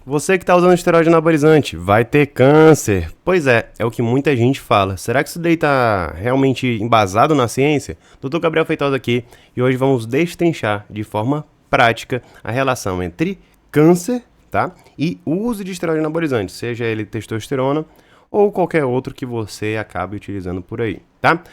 Você que está usando esteroide anabolizante, vai ter câncer. Pois é o que muita gente fala. Será que isso daí está realmente embasado na ciência? Dr. Gabriel Feitosa aqui e hoje vamos destrinchar de forma prática a relação entre câncer, tá? E o uso de esteroide anabolizante, seja ele testosterona ou qualquer outro que você acabe utilizando por aí, tá?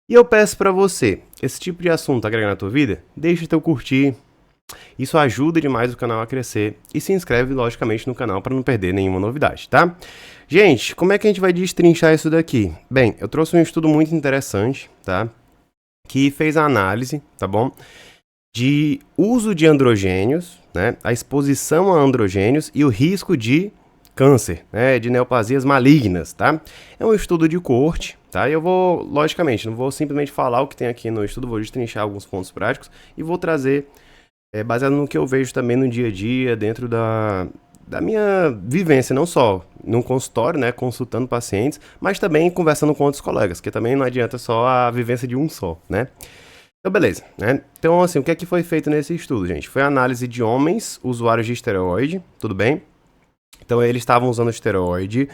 E eu peço para você, esse tipo de assunto agrega na tua vida? Deixa teu curtir. Isso ajuda demais o canal a crescer e se inscreve, logicamente, no canal para não perder nenhuma novidade, tá? Gente, como é que a gente vai destrinchar isso daqui? Bem, eu trouxe um estudo muito interessante, tá? Que fez a análise, tá bom? De uso de androgênios, né? A exposição a androgênios e o risco de câncer, né? De neoplasias malignas, tá? É um estudo de coorte, tá? E eu vou, logicamente, não vou simplesmente falar o que tem aqui no estudo, vou destrinchar alguns pontos práticos e vou trazer baseado no que eu vejo também no dia a dia, dentro da minha vivência, não só no consultório, né, consultando pacientes, mas também conversando com outros colegas, que também não adianta só a vivência de um só, né? Então, beleza, né? Então, assim, o que é que foi feito nesse estudo, gente? Foi a análise de homens usuários de esteroide, tudo bem? Então, eles estavam usando esteroide,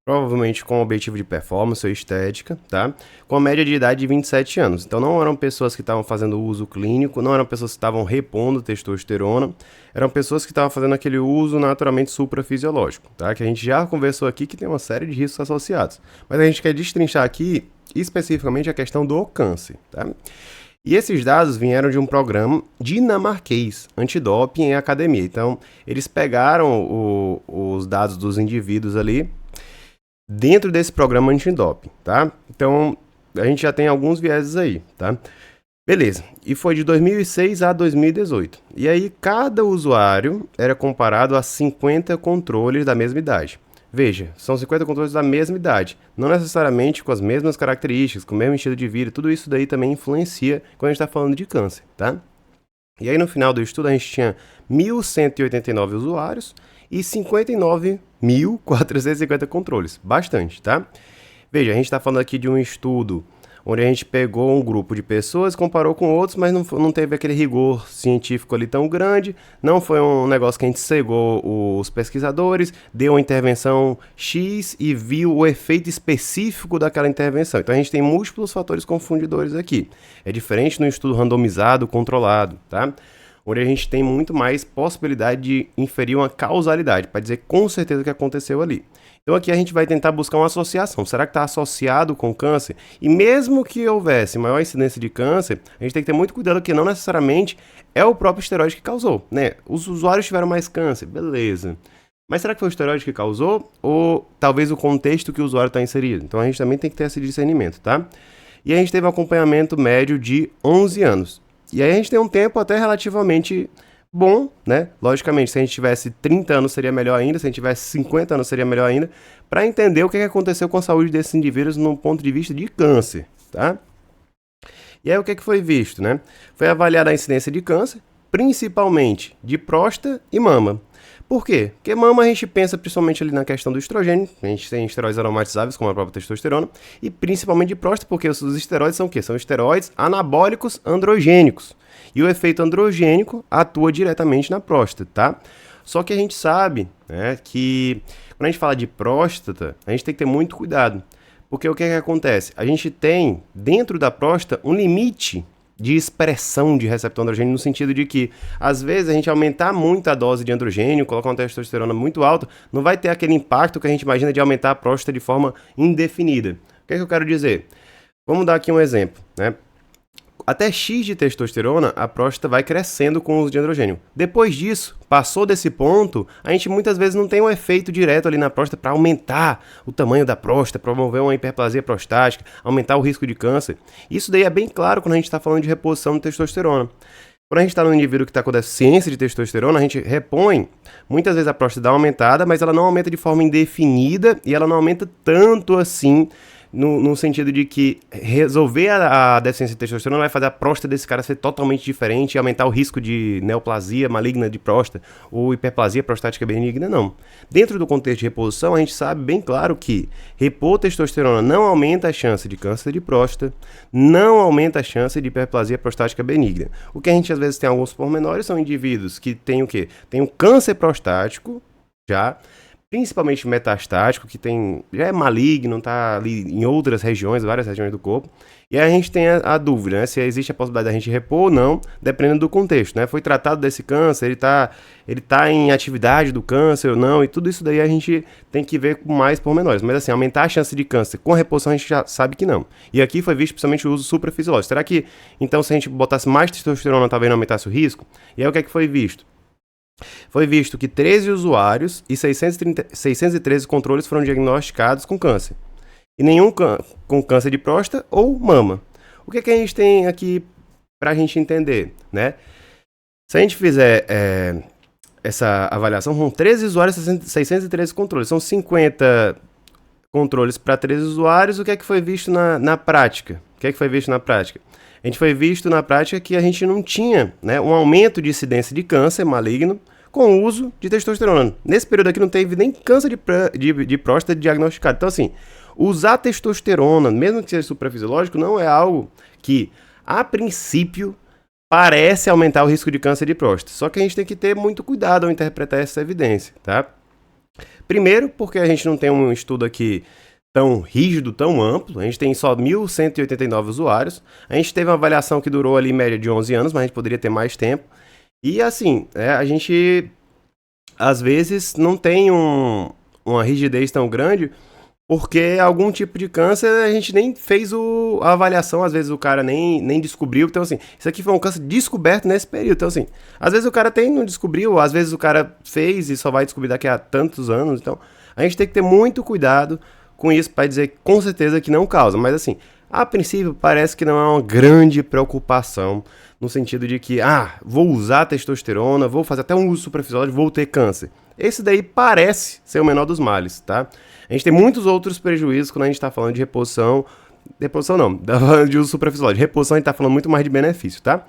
provavelmente com objetivo de performance ou estética, tá? Com a média de idade de 27 anos. Então não eram pessoas que estavam fazendo uso clínico, não eram pessoas que estavam repondo testosterona, eram pessoas que estavam fazendo aquele uso naturalmente suprafisiológico, tá? Que a gente já conversou aqui que tem uma série de riscos associados. Mas a gente quer destrinchar aqui especificamente a questão do câncer, tá? E esses dados vieram de um programa dinamarquês, antidoping em academia. Então, eles pegaram os dados dos indivíduos ali dentro desse programa antidoping, tá? Então, a gente já tem alguns vieses aí, tá? Beleza, e foi de 2006 a 2018. E aí, cada usuário era comparado a 50 controles da mesma idade. Veja, são 50 controles da mesma idade, não necessariamente com as mesmas características, com o mesmo estilo de vida, tudo isso daí também influencia quando a gente está falando de câncer, tá? E aí, no final do estudo, a gente tinha 1.189 usuários e 59.450 controles. Bastante, tá? Veja, a gente está falando aqui de um estudo onde a gente pegou um grupo de pessoas, comparou com outros, mas não teve aquele rigor científico ali tão grande, não foi um negócio que a gente cegou os pesquisadores, deu uma intervenção X e viu o efeito específico daquela intervenção. Então a gente tem múltiplos fatores confundidores aqui. É diferente no estudo randomizado, controlado, tá? Onde a gente tem muito mais possibilidade de inferir uma causalidade, para dizer com certeza o que aconteceu ali. Então aqui a gente vai tentar buscar uma associação. Será que está associado com câncer? E mesmo que houvesse maior incidência de câncer, a gente tem que ter muito cuidado que não necessariamente é o próprio esteroide que causou, né? Os usuários tiveram mais câncer, beleza. Mas será que foi o esteroide que causou? Ou talvez o contexto que o usuário está inserido? Então a gente também tem que ter esse discernimento, tá? E a gente teve um acompanhamento médio de 11 anos. E aí a gente tem um tempo até relativamente bom, né? Logicamente, se a gente tivesse 30 anos seria melhor ainda, se a gente tivesse 50 anos seria melhor ainda, para entender o que aconteceu com a saúde desses indivíduos no ponto de vista de câncer, tá? E aí o que foi visto, né? Foi avaliada a incidência de câncer, principalmente de próstata e mama. Por quê? Porque mama a gente pensa principalmente ali na questão do estrogênio, a gente tem esteroides aromatizáveis como a própria testosterona, e principalmente de próstata, porque os esteroides são o quê? São esteroides anabólicos androgênicos. E o efeito androgênico atua diretamente na próstata, tá? Só que a gente sabe, né, que quando a gente fala de próstata, a gente tem que ter muito cuidado. Porque o que acontece? A gente tem dentro da próstata um limite de expressão de receptor androgênio, no sentido de que, às vezes, a gente aumentar muito a dose de androgênio, colocar uma testosterona muito alta, não vai ter aquele impacto que a gente imagina de aumentar a próstata de forma indefinida. O que eu quero dizer? Vamos dar aqui um exemplo, né? Até X de testosterona, a próstata vai crescendo com o uso de androgênio. Depois disso, passou desse ponto, a gente muitas vezes não tem um efeito direto ali na próstata para aumentar o tamanho da próstata, promover uma hiperplasia prostática, aumentar o risco de câncer. Isso daí é bem claro quando a gente está falando de reposição de testosterona. Quando a gente está no indivíduo que está com deficiência de testosterona, a gente repõe, muitas vezes a próstata dá uma aumentada, mas ela não aumenta de forma indefinida e ela não aumenta tanto assim, no sentido de que resolver a deficiência de testosterona vai fazer a próstata desse cara ser totalmente diferente e aumentar o risco de neoplasia maligna de próstata ou hiperplasia prostática benigna, não. Dentro do contexto de reposição, a gente sabe bem claro que repor testosterona não aumenta a chance de câncer de próstata, não aumenta a chance de hiperplasia prostática benigna. O que a gente às vezes tem alguns pormenores são indivíduos que têm o quê? Tem um câncer prostático, já, principalmente metastático, que tem, já é maligno, tá ali em outras regiões, várias regiões do corpo. E aí a gente tem a dúvida, né, se existe a possibilidade da gente repor ou não, dependendo do contexto, né? Foi tratado desse câncer, ele tá em atividade do câncer ou não, e tudo isso daí a gente tem que ver com mais pormenores. Mas assim, aumentar a chance de câncer com reposição a gente já sabe que não. E aqui foi visto principalmente o uso suprafisiológico. Será que, então, se a gente botasse mais testosterona, talvez não aumentasse o risco? E aí o que é que foi visto? Foi visto que 13 usuários e 613 controles foram diagnosticados com câncer. E nenhum com câncer de próstata ou mama. O que é que a gente tem aqui para a gente entender, né? Se a gente fizer essa avaliação, são 13 usuários e 613 controles. São 50 controles para 13 usuários. O que é que foi visto na prática? O que é que foi visto na prática? A gente foi visto na prática que a gente não tinha, né, um aumento de incidência de câncer maligno com o uso de testosterona. Nesse período aqui não teve nem câncer de próstata diagnosticado. Então, assim, usar testosterona, mesmo que seja suprafisiológico, não é algo que, a princípio, parece aumentar o risco de câncer de próstata. Só que a gente tem que ter muito cuidado ao interpretar essa evidência, tá? Primeiro, porque a gente não tem um estudo aqui tão rígido, tão amplo. A gente tem só 1.189 usuários. A gente teve uma avaliação que durou ali em média de 11 anos, mas a gente poderia ter mais tempo. E assim, a gente às vezes não tem uma rigidez tão grande, porque algum tipo de câncer a gente nem fez a avaliação, às vezes o cara nem descobriu. Então assim, isso aqui foi um câncer descoberto nesse período. Então assim, às vezes o cara não descobriu, às vezes o cara fez e só vai descobrir daqui a tantos anos. Então a gente tem que ter muito cuidado com isso para dizer com certeza que não causa. Mas assim, a princípio parece que não é uma grande preocupação, no sentido de que, vou usar testosterona, vou fazer até um uso suprafisiológico, vou ter câncer. Esse daí parece ser o menor dos males, tá? A gente tem muitos outros prejuízos quando a gente está falando de reposição não, de uso suprafisiológico. Reposição a gente está falando muito mais de benefício, tá?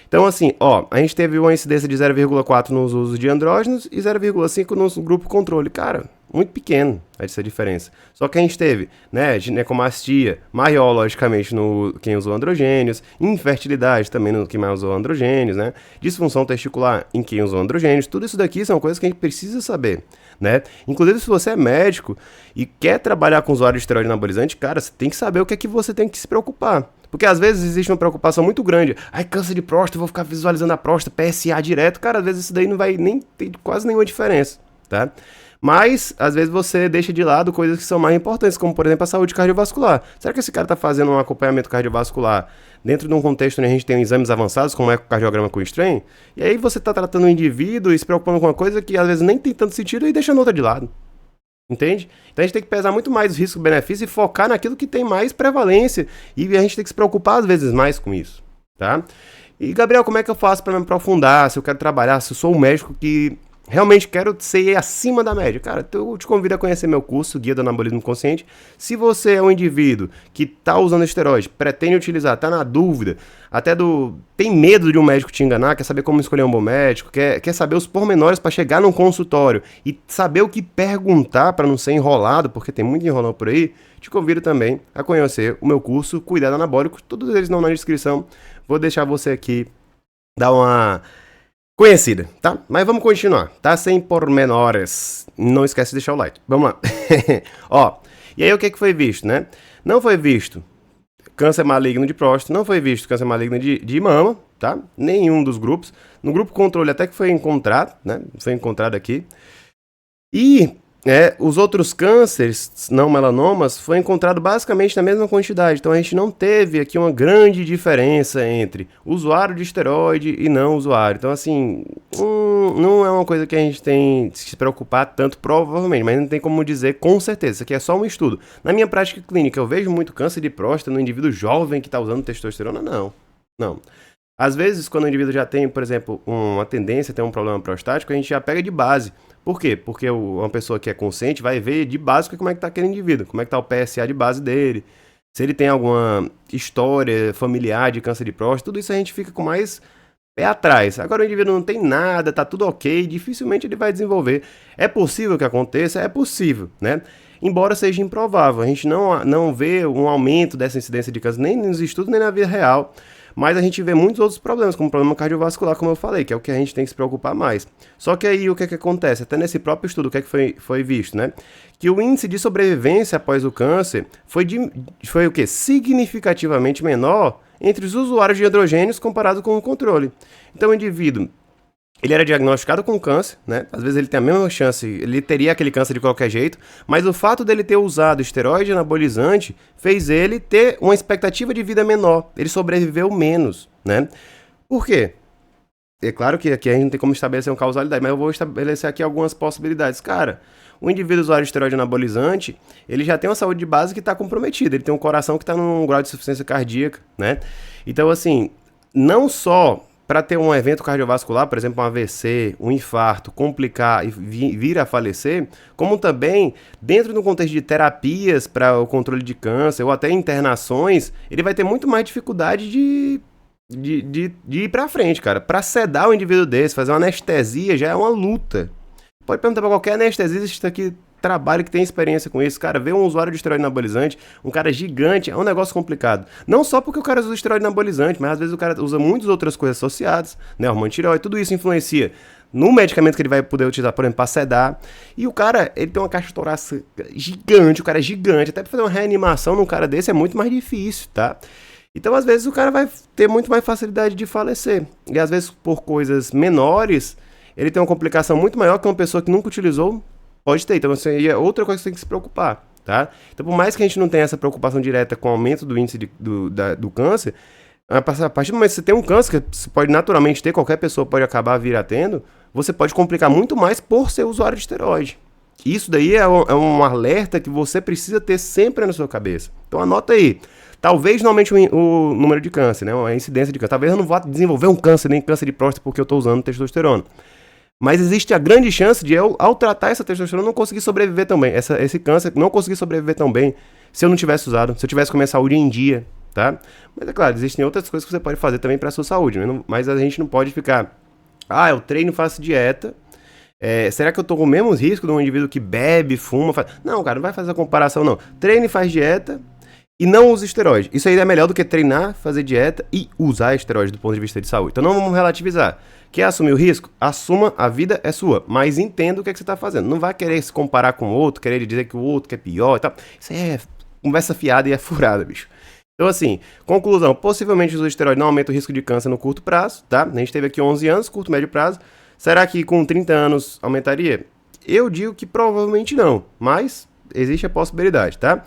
Então, assim, a gente teve uma incidência de 0,4 nos usos de andrógenos e 0,5 no grupo controle. Cara, muito pequeno essa diferença. Só que a gente teve, né, ginecomastia maior, logicamente, no quem usou androgênios, infertilidade também no quem mais usou androgênios, né, disfunção testicular em quem usou androgênios. Tudo isso daqui são coisas que a gente precisa saber, né? Inclusive, se você é médico e quer trabalhar com usuário de esteroide anabolizante, cara, você tem que saber o que é que você tem que se preocupar. Porque às vezes existe uma preocupação muito grande. Câncer de próstata, vou ficar visualizando a próstata, PSA direto. Cara, às vezes isso daí não vai nem ter quase nenhuma diferença, tá? Mas, às vezes você deixa de lado coisas que são mais importantes, como, por exemplo, a saúde cardiovascular. Será que esse cara está fazendo um acompanhamento cardiovascular dentro de um contexto onde a gente tem exames avançados, como o ecocardiograma com strain? E aí você está tratando um indivíduo e se preocupando com uma coisa que às vezes nem tem tanto sentido e deixando outra de lado. Entende? Então a gente tem que pesar muito mais os risco-benefício e focar naquilo que tem mais prevalência. E a gente tem que se preocupar às vezes mais com isso, tá? E, Gabriel, como é que eu faço para me aprofundar? Se eu quero trabalhar, se eu sou um médico que realmente quero ser acima da média. Cara, eu te convido a conhecer meu curso, Guia do Anabolismo Consciente. Se você é um indivíduo que está usando esteroide, pretende utilizar, está na dúvida, tem medo de um médico te enganar, quer saber como escolher um bom médico, quer saber os pormenores para chegar num consultório e saber o que perguntar para não ser enrolado, porque tem muito enrolão por aí, te convido também a conhecer o meu curso Cuidado Anabólico. Todos eles estão na descrição. Vou deixar você aqui dar uma conhecida, tá? Mas vamos continuar, tá? Sem pormenores. Não esquece de deixar o like. Vamos lá. E aí o que foi visto, né? Não foi visto câncer maligno de próstata, não foi visto câncer maligno de mama, tá? Nenhum dos grupos. No grupo controle até que foi encontrado, né? Foi encontrado aqui. E os outros cânceres não melanomas foi encontrado basicamente na mesma quantidade. Então a gente não teve aqui uma grande diferença entre usuário de esteroide e não usuário. Então assim, não é uma coisa que a gente tem que se preocupar tanto, provavelmente, mas não tem como dizer com certeza. Isso aqui é só um estudo. Na minha prática clínica eu vejo muito câncer de próstata no indivíduo jovem que está usando testosterona? Não. Às vezes, quando o indivíduo já tem, por exemplo, uma tendência a ter um problema prostático, a gente já pega de base. Por quê? Porque uma pessoa que é consciente vai ver de básico como é que tá aquele indivíduo, como é que tá o PSA de base dele, se ele tem alguma história familiar de câncer de próstata, tudo isso a gente fica com mais pé atrás. Agora o indivíduo não tem nada, tá tudo ok, dificilmente ele vai desenvolver. É possível que aconteça? É possível, né? Embora seja improvável, a gente não vê um aumento dessa incidência de câncer nem nos estudos, nem na vida real. Mas a gente vê muitos outros problemas, como o problema cardiovascular, como eu falei, que é o que a gente tem que se preocupar mais. Só que aí o que é que acontece? Até nesse próprio estudo, o que é que foi visto, né? Que o índice de sobrevivência após o câncer foi o quê? Significativamente menor entre os usuários de androgênios comparado com o controle. Então o indivíduo, ele era diagnosticado com câncer, né? Às vezes ele tem a mesma chance, ele teria aquele câncer de qualquer jeito, mas o fato dele ter usado esteroide anabolizante fez ele ter uma expectativa de vida menor. Ele sobreviveu menos, né? Por quê? É claro que aqui a gente não tem como estabelecer uma causalidade, mas eu vou estabelecer aqui algumas possibilidades. Cara, o indivíduo usuário de esteroide anabolizante, ele já tem uma saúde de base que está comprometida, ele tem um coração que está num grau de insuficiência cardíaca, né? Então, assim, não só para ter um evento cardiovascular, por exemplo, um AVC, um infarto, complicar e vir a falecer, como também, dentro do contexto de terapias para o controle de câncer ou até internações, ele vai ter muito mais dificuldade de ir pra frente, cara. Pra sedar um indivíduo desse, fazer uma anestesia já é uma luta. Pode perguntar pra qualquer anestesista que trabalha, que tem experiência com isso. Cara, ver um usuário de esteroide anabolizante, um cara gigante, é um negócio complicado. Não só porque o cara usa esteroide anabolizante, mas às vezes o cara usa muitas outras coisas associadas, né? Hormônio tireoide, tudo isso influencia no medicamento que ele vai poder utilizar, por exemplo, pra sedar. E o cara, ele tem uma caixa torácica gigante, o cara é gigante. Até pra fazer uma reanimação num cara desse é muito mais difícil, tá? Então, às vezes, o cara vai ter muito mais facilidade de falecer. E, às vezes, por coisas menores, ele tem uma complicação muito maior que uma pessoa que nunca utilizou pode ter. Então, isso aí é outra coisa que você tem que se preocupar, tá? Então, por mais que a gente não tenha essa preocupação direta com o aumento do índice do câncer, a partir do momento que você tem um câncer, que você pode naturalmente ter, qualquer pessoa pode acabar vir a tendo, você pode complicar muito mais por ser usuário de esteroide. Isso daí é um alerta que você precisa ter sempre na sua cabeça. Então, anota aí. Talvez não aumente o número de câncer, né? A incidência de câncer. Talvez eu não vá desenvolver um câncer, nem câncer de próstata, porque eu estou usando testosterona. Mas existe a grande chance de eu, ao tratar essa testosterona, não conseguir sobreviver tão bem. Esse câncer não conseguir sobreviver tão bem se eu não tivesse usado, se eu tivesse com a minha saúde em dia, tá? Mas é claro, existem outras coisas que você pode fazer também para a sua saúde, né? Mas a gente não pode ficar, eu treino, faço dieta. Será que eu tô com o mesmo risco de um indivíduo que bebe, fuma? Não, cara, não vai fazer a comparação, não. Treine e faz dieta e não usa esteroide. Isso aí é melhor do que treinar, fazer dieta e usar esteroide do ponto de vista de saúde. Então não vamos relativizar. Quer assumir o risco? Assuma, a vida é sua. Mas entenda o que é que você está fazendo. Não vai querer se comparar com o outro, querer dizer que o outro que é pior e tal. Isso aí é conversa fiada e é furada, bicho. Então assim, conclusão. Possivelmente o esteroide não aumenta o risco de câncer no curto prazo, tá? A gente teve aqui 11 anos, curto, médio prazo. Será que com 30 anos aumentaria? Eu digo que provavelmente não, mas existe a possibilidade, tá?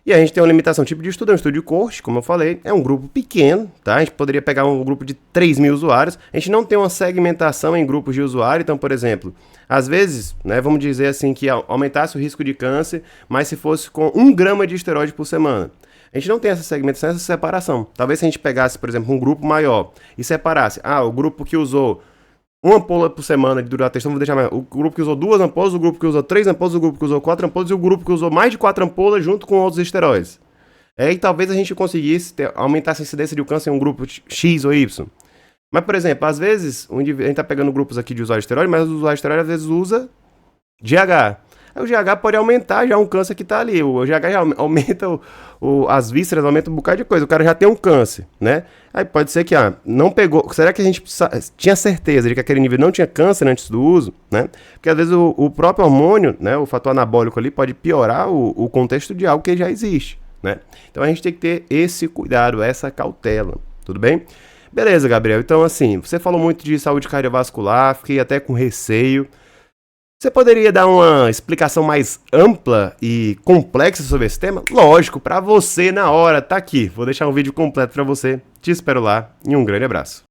E a gente tem uma limitação tipo de estudo, é um estudo de coorte, como eu falei, é um grupo pequeno, tá? A gente poderia pegar um grupo de 3 mil usuários, a gente não tem uma segmentação em grupos de usuário, então, por exemplo, às vezes, né, vamos dizer assim, que aumentasse o risco de câncer, mas se fosse com 1 grama de esteroide por semana. A gente não tem essa segmentação, essa separação. Talvez se a gente pegasse, por exemplo, um grupo maior e separasse, o grupo que usou 1 ampola por semana de durateção, vou deixar mais. O grupo que usou 2 ampolas, o grupo que usou 3 ampolas, o grupo que usou 4 ampolas e o grupo que usou mais de 4 ampolas junto com outros esteroides. Aí talvez a gente conseguisse aumentar essa incidência de câncer em um grupo X ou Y. Mas, por exemplo, às vezes, a gente tá pegando grupos aqui de usuário de esteroide, mas o usuário de esteroide às vezes usa GH. Aí o GH pode aumentar já um câncer que tá ali. O GH já aumenta as vísceras, aumenta um bocado de coisa. O cara já tem um câncer, né? Aí pode ser que, não pegou. Será que a gente tinha certeza de que aquele nível não tinha câncer antes do uso, né? Porque às vezes o próprio hormônio, né? O fator anabólico ali pode piorar o contexto de algo que já existe, né? Então a gente tem que ter esse cuidado, essa cautela, tudo bem? Beleza, Gabriel. Então, assim, você falou muito de saúde cardiovascular, fiquei até com receio. Você poderia dar uma explicação mais ampla e complexa sobre esse tema? Lógico, para você na hora, tá aqui. Vou deixar um vídeo completo para você. Te espero lá e um grande abraço.